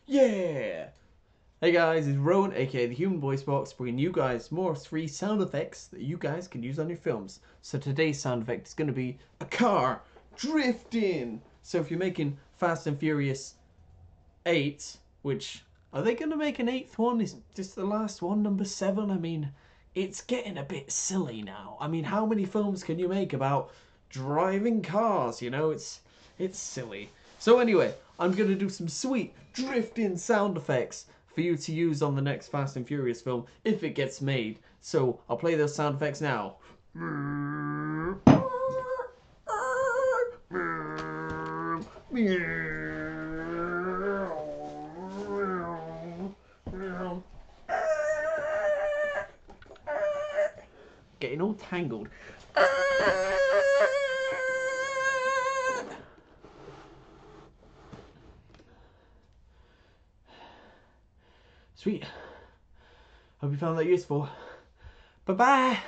Yeah! Hey guys, it's Rowan, aka the Human Voice Box, bringing you guys more free sound effects that you guys can use on your films. So today's sound effect is going to be a car drifting. So if you're making Fast and Furious 8, which, are they going to make an 8th one? Is this the last one, number 7? I mean, it's getting a bit silly now. I mean, how many films can you make about driving cars? You know, it's silly. So anyway, I'm going to do some sweet drifting sound effects for you to use on the next Fast and Furious film if it gets made. So I'll play those sound effects now. Getting all tangled. Sweet. Hope you found that useful. Bye-bye.